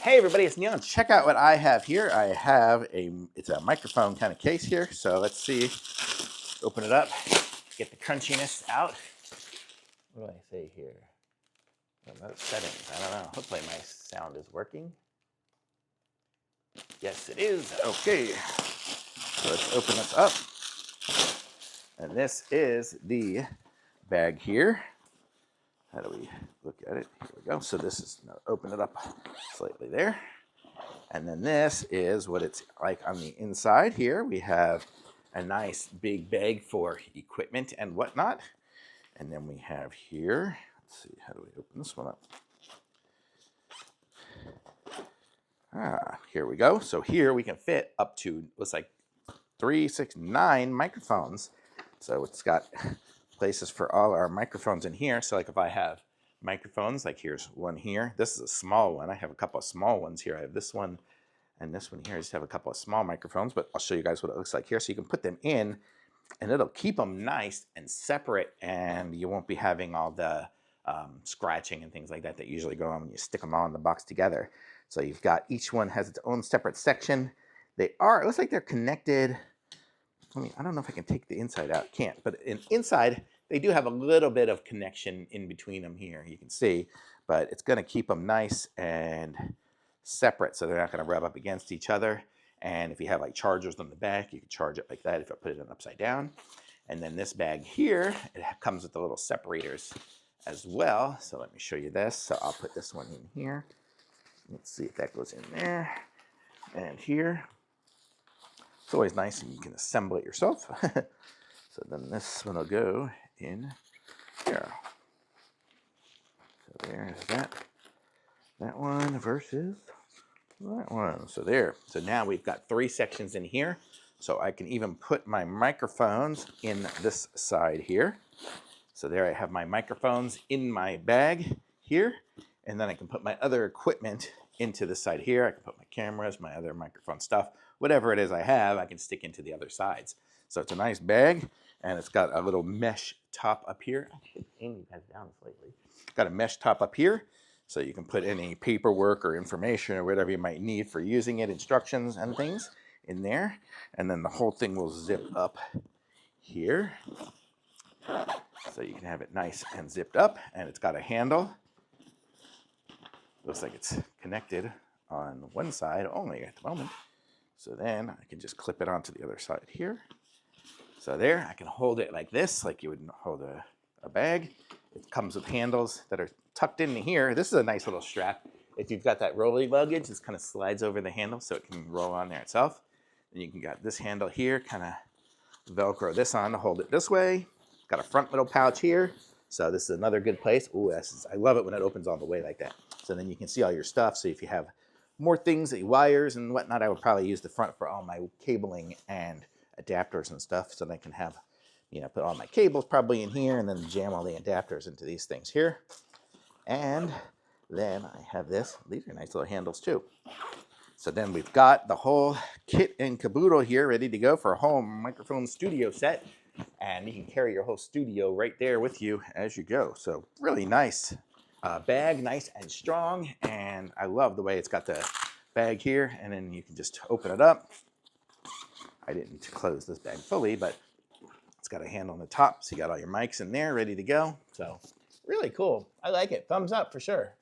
Hey everybody, it's Neil. Check out what I have here. I have it's a microphone kind of case here. So let's see, open it up, get the crunchiness out. What do I say here? About settings, I don't know. Hopefully my sound is working. Yes, it is. Okay, so let's open this up. And this is the bag here. How do we look at it? Here we go. So this is, open it up slightly there. And then this is what it's like on the inside here. We have a nice big bag for equipment and whatnot. And then we have here, let's see, how do we open this one up? Here we go. So here we can fit up to, looks like 3, 6, 9 microphones. So it's got places for all our microphones in here. So like if I have microphones, like here's one here. This is a small one. I have a couple of small ones here. I have this one and this one here. I just have a couple of small microphones, but I'll show you guys what it looks like here. So you can put them in and it'll keep them nice and separate, and you won't be having all the scratching and things like that that usually go on when you stick them all in the box together. So you've got, each one has its own separate section. It looks like they're connected. I don't know if I can take the inside out. Can't, but inside they do have a little bit of connection in between them here, you can see, but it's going to keep them nice and separate so they're not going to rub up against each other. And if you have like chargers on the back, you can charge it like that if I put it in upside down. And then this bag here, it comes with the little separators as well. So let me show you this. So I'll put this one in here. Let's see if that goes in there. And here. It's always nice and you can assemble it yourself. So then this one will go in here. So there's that one versus that one. So there. So now we've got 3 sections in here. So I can even put my microphones in this side here. So there I have my microphones in my bag here. And then I can put my other equipment into the side here. I can put my cameras, my other microphone stuff, whatever it is I have, I can stick into the other sides. So it's a nice bag, and it's got a little mesh top up here. I should aim you guys down slightly. Got a mesh top up here, so you can put any paperwork or information or whatever you might need for using it, instructions and things in there. And then the whole thing will zip up here. So you can have it nice and zipped up, and it's got a handle. Looks like it's connected on one side only at the moment. So then I can just clip it onto the other side here. So there, I can hold it like this, like you would hold a bag. It comes with handles that are tucked into here. This is a nice little strap. If you've got that rolly luggage, this kind of slides over the handle so it can roll on there itself. And you can got this handle here, kind of Velcro this on to hold it this way. Got a front little pouch here. So this is another good place. Ooh, I love it when it opens all the way like that. So then you can see all your stuff. So if you have more things, wires and whatnot, I would probably use the front for all my cabling and adapters and stuff. So I can have, put all my cables probably in here and then jam all the adapters into these things here. And then I have this. These are nice little handles too. So then we've got the whole kit and caboodle here ready to go for a home microphone studio set. And you can carry your whole studio right there with you as you go. So really nice bag, nice and strong. And I love the way it's got the bag here. And then you can just open it up. I didn't close this bag fully, but it's got a handle on the top. So you got all your mics in there ready to go. So really cool. I like it. Thumbs up for sure.